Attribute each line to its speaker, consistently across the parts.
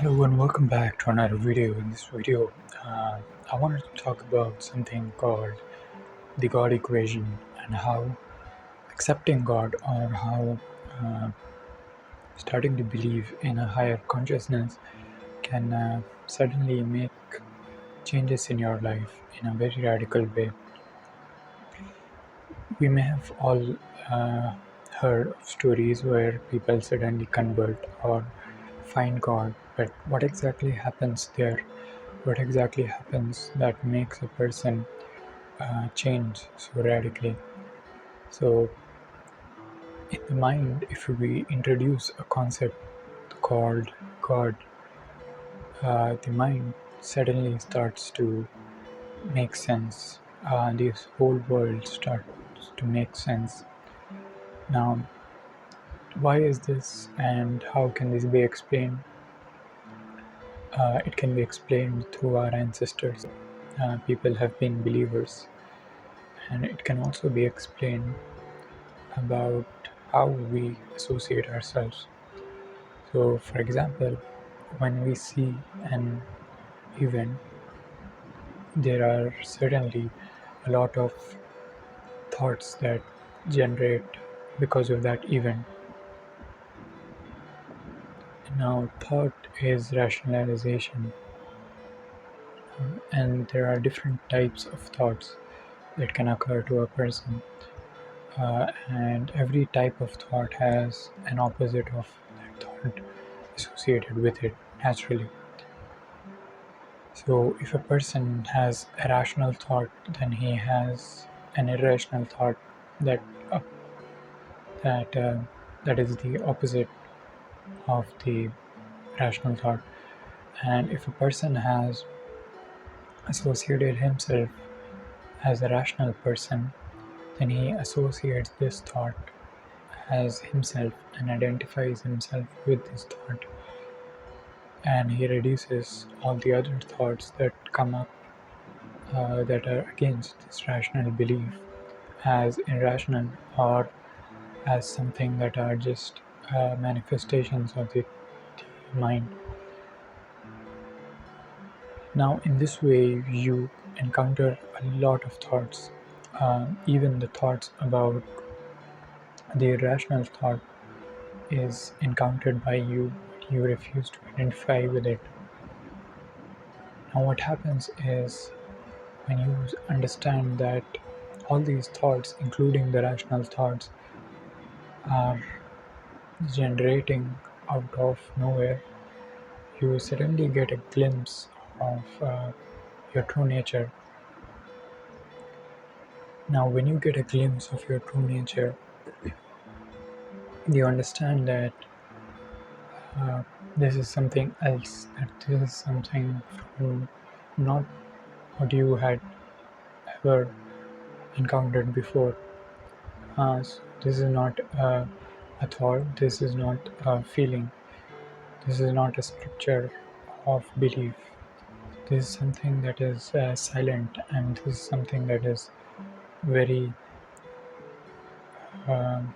Speaker 1: Hello and welcome back to another video. In this video, I wanted to talk about something called the God equation and how accepting God or how uh, starting to believe in a higher consciousness can suddenly make changes in your life in a very radical way. We may have all uh, heard of stories where people suddenly convert or find God, but what exactly happens there? What exactly happens that makes a person change so radically? So, in the mind, if we introduce a concept called God, the mind suddenly starts to make sense. This whole world starts to make sense. Now, why is this and how can this be explained? It can be explained through our ancestors. People have been believers, and it can also be explained about how we associate ourselves. So, for example, when we see an event, there are certainly a lot of thoughts that generate because of that event. Now, thought is rationalization, and there are different types of thoughts that can occur to a person, and every type of thought has an opposite of that thought associated with it naturally. So, if a person has a rational thought, then he has an irrational thought that uh, that that is the opposite of the rational thought. And if a person has associated himself as a rational person, then he associates this thought as himself and identifies himself with this thought, and he reduces all the other thoughts that come up that are against this rational belief as irrational or as something that are just manifestations of the mind. Now, in this way, you encounter a lot of thoughts, even the thoughts about the irrational thought is encountered by you, but you refuse to identify with it. Now, what happens is when you understand that all these thoughts, including the rational thoughts, are generating out of nowhere, you suddenly get a glimpse of your true nature. Now, when you get a glimpse of your true nature, you understand that uh, this is something else, that this is something from not what you had ever encountered before. So this is not a thought, this is not a feeling, this is not a structure of belief. This is something that is silent, and this is something that is very, um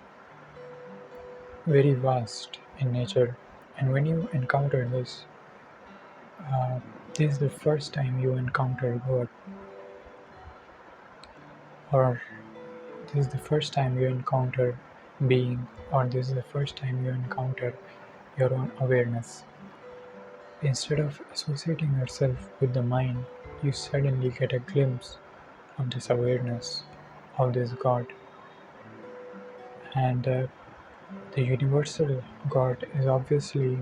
Speaker 1: very vast in nature. And when you encounter this, uh, this is the first time you encounter God, or this is the first time you encounter being, or this is the first time you encounter your own awareness. Instead of associating yourself with the mind, you suddenly get a glimpse of this awareness, of this God. And the universal God is obviously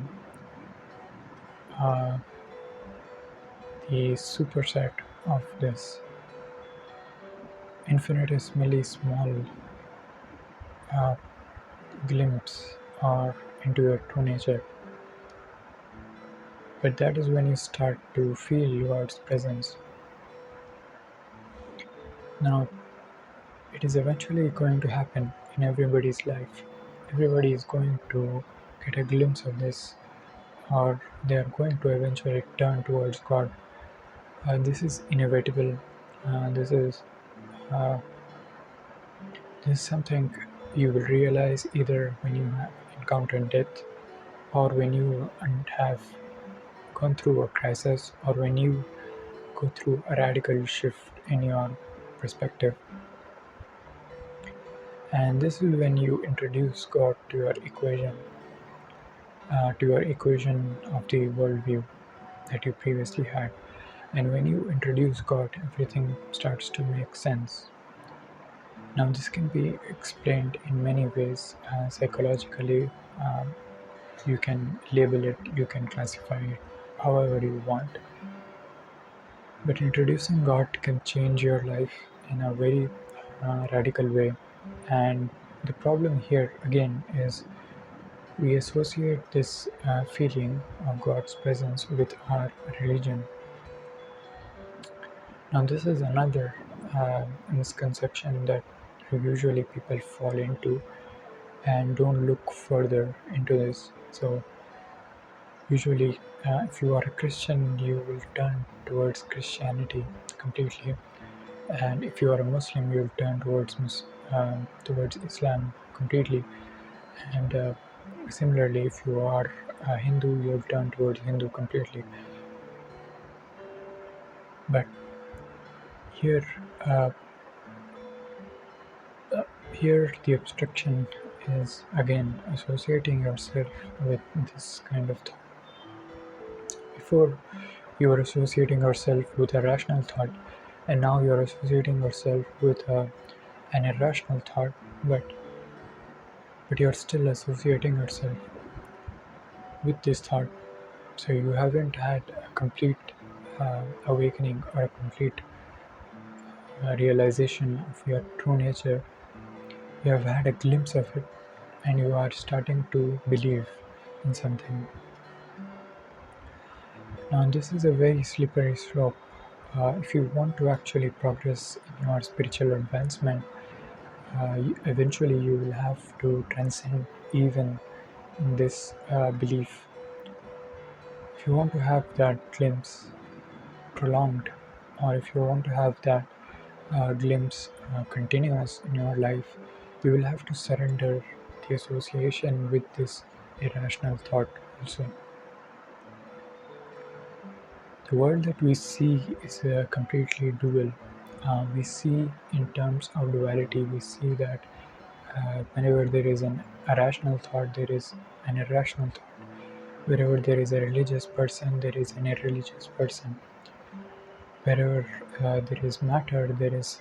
Speaker 1: uh, the superset of this infinitesimally small uh, glimpse or into your true nature. But that is when you start to feel God's presence. Now, it is eventually going to happen in everybody's life. Everybody is going to get a glimpse of this, or they are going to eventually turn towards God. This is inevitable. Uh, this is uh, this is something you will realize either when you have encountered death or when you have gone through a crisis or when you go through a radical shift in your perspective. And this is when you introduce God to your equation of the worldview that you previously had. And when you introduce God, everything starts to make sense. Now, this can be explained in many ways. Psychologically, um, you can label it, you can classify it however you want. But introducing God can change your life in a very radical way. And the problem here again is we associate this feeling of God's presence with our religion. Now, this is another misconception that usually people fall into and don't look further into this. So, usually, if you are a Christian, you will turn towards Christianity completely, and if you are a Muslim, you'll turn towards Islam completely. And similarly, if you are a Hindu, you'll turn towards Hindu completely. But here, uh, here the obstruction is again associating yourself with this kind of thought. Before you were associating yourself with a rational thought, and now you are associating yourself with an irrational thought, but you're still associating yourself with this thought. So you haven't had a complete awakening or a complete realization of your true nature. You have had a glimpse of it, and you are starting to believe in something. Now, this is a very slippery slope. If you want to actually progress in your spiritual advancement, eventually you will have to transcend even this belief. If you want to have that glimpse prolonged, or if you want to have that glimpse continuous in your life, you will have to surrender the association with this irrational thought also. The world that we see is completely dual. We see in terms of duality, we see that whenever there is an irrational thought, there is an irrational thought. Wherever there is a religious person, there is an irreligious person. Wherever there is matter, there is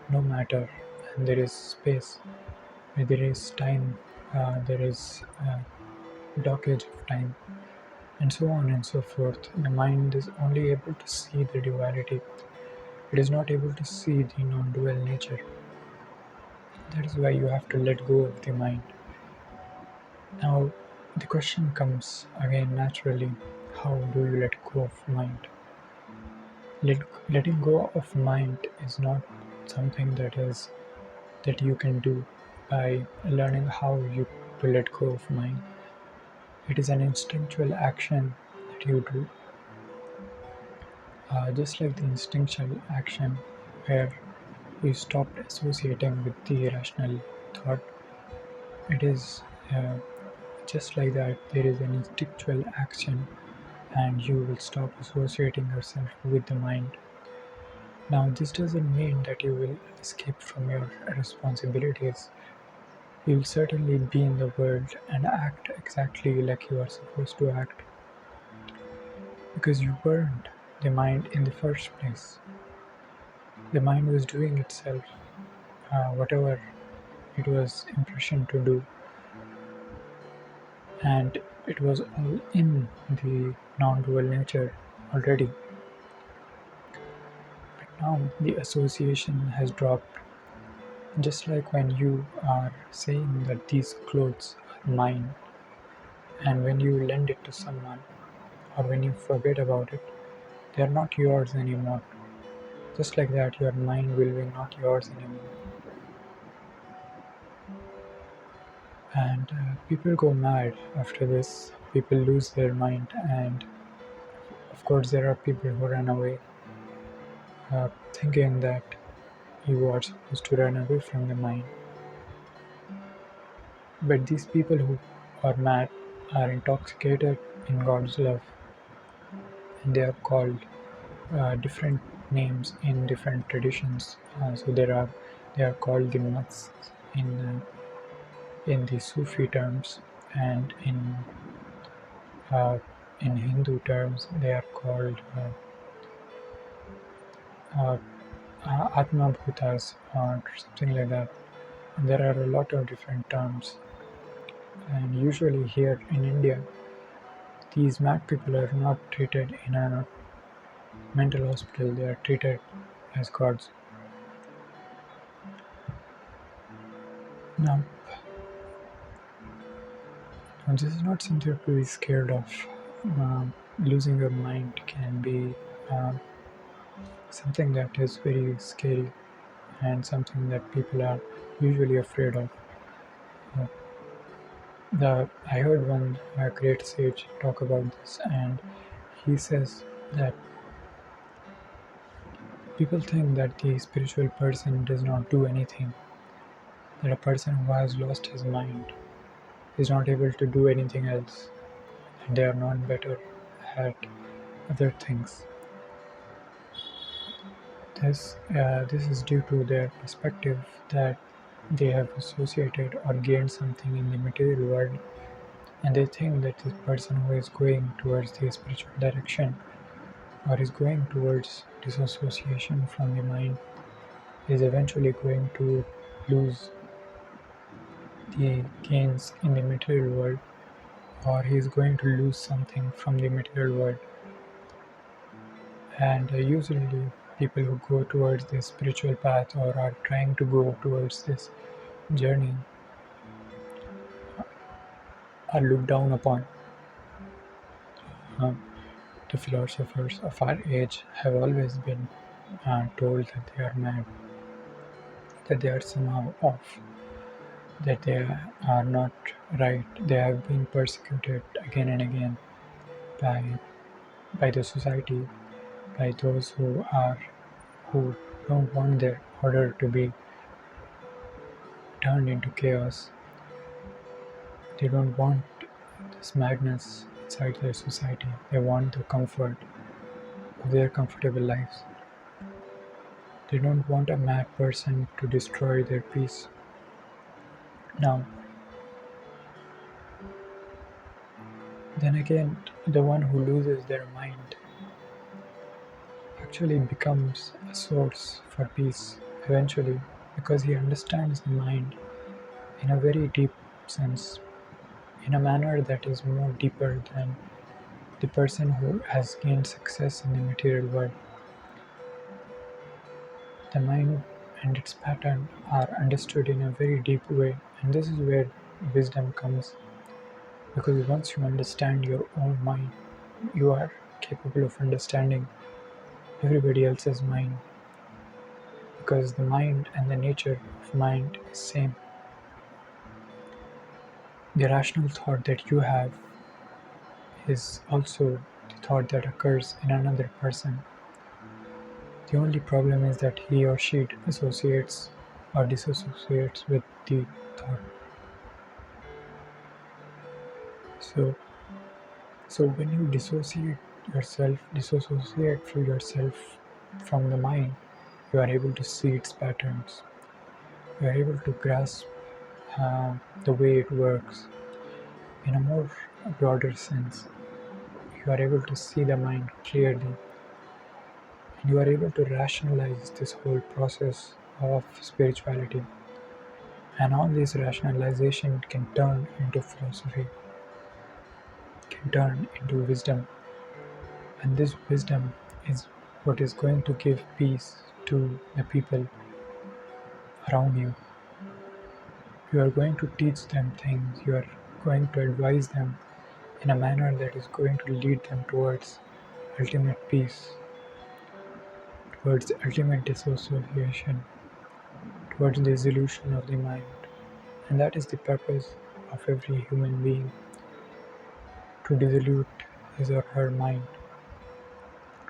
Speaker 1: no matter, and there is space. Where there is time, there is dockage of time, and so on and so forth. The mind is only able to see the duality. It is not able to see the non-dual nature. That is why you have to let go of the mind. Now, the question comes again naturally: how do you let go of mind? Letting go of mind is not something that you can do by learning how you to let go of mind. It is an instinctual action that you do, just like the instinctual action where you stopped associating with the irrational thought. It is just like that. There is an instinctual action, and you will stop associating yourself with the mind. Now, this doesn't mean that you will escape from your responsibilities. You will certainly be in the world and act exactly like you are supposed to act because you weren't the mind in the first place. The mind was doing itself, whatever it was impression to do, and it was all in the non-dual nature already. But now the association has dropped, just like when you are saying that these clothes are mine, and when you lend it to someone or when you forget about it, they are not yours anymore. Just like that, your mind will be not yours anymore. And people go mad after this. People lose their mind, and of course, there are people who run away, thinking that you are supposed to run away from the mind. But these people who are mad are intoxicated in God's love. and they are called different names in different traditions. They are called the mats in the Sufi terms, and uh, in Hindu terms they are called uh, Atma Bhutas or something like that. And there are a lot of different terms, and usually here in India, these mad people are not treated in a mental hospital; they are treated as gods. Now, this is not something to be scared of. Losing your mind can be uh, something that is very scary and something that people are usually afraid of. Uh, I heard one great sage talk about this, and he says that people think that the spiritual person does not do anything, that a person who has lost his mind is not able to do anything else, and they are not better at other things. This is due to their perspective that they have associated or gained something in the material world, and they think that this person who is going towards the spiritual direction or is going towards disassociation from the mind is eventually going to lose the gains in the material world, or he is going to lose something from the material world. And usually, people who go towards this spiritual path or are trying to go towards this journey are looked down upon. Um, the philosophers of our age have always been told that they are mad, that they are somehow off, that they are not right. They have been persecuted again and again by the society, by those who don't want their order to be turned into chaos. They don't want this madness inside their society. They want the comfort of their comfortable lives. They don't want a mad person to destroy their peace. Now, then again, the one who loses their mind actually becomes a source for peace eventually, because he understands the mind in a very deep sense, in a manner that is more deeper than the person who has gained success in the material world. The mind and its pattern are understood in a very deep way, and this is where wisdom comes, because once you understand your own mind, you are capable of understanding everybody else's mind, because the mind and the nature of mind is same. The rational thought that you have is also the thought that occurs in another person. The only problem is that he or she associates or disassociates with the thought. So, so when you disassociate from yourself from the mind, you are able to see its patterns. You are able to grasp the way it works in a more broader sense. You are able to see the mind clearly, and you are able to rationalize this whole process of spirituality. And all this rationalization can turn into philosophy, can turn into wisdom. And this wisdom is what is going to give peace to the people around you. You are going to teach them things, you are going to advise them in a manner that is going to lead them towards ultimate peace, towards ultimate dissociation, towards the dissolution of the mind. And that is the purpose of every human being, to dissolute his or her mind,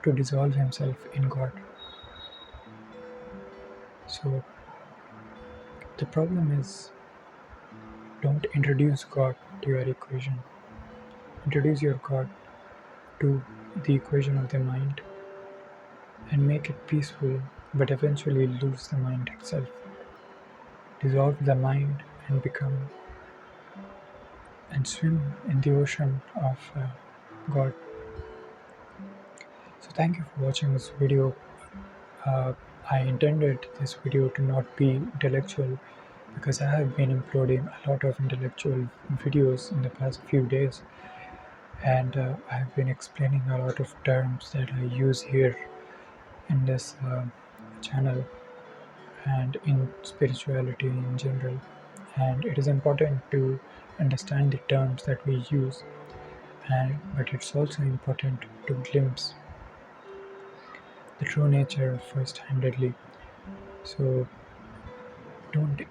Speaker 1: to dissolve himself in God. So the problem is, don't introduce God to your equation. Introduce your God to the equation of the mind and make it peaceful, but eventually lose the mind itself, dissolve the mind and become and swim in the ocean of God. So thank you for watching this video. Uh, I intended this video to not be intellectual because I have been uploading a lot of intellectual videos in the past few days, and I have been explaining a lot of terms that I use here in this channel and in spirituality in general. And it is important to understand the terms that we use, but it's also important to glimpse the true nature first-handedly. So don't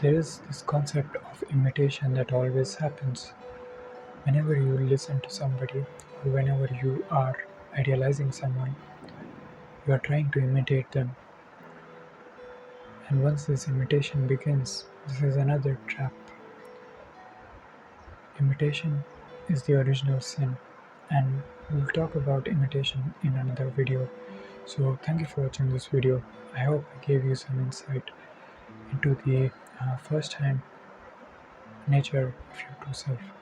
Speaker 1: there is this concept of imitation that always happens whenever you listen to somebody or whenever you are idealizing someone. You are trying to imitate them, and once this imitation begins, this is another trap. Imitation is the original sin, and we'll talk about imitation in another video. So thank you for watching this video. I hope I gave you some insight into the first hand nature of your true self.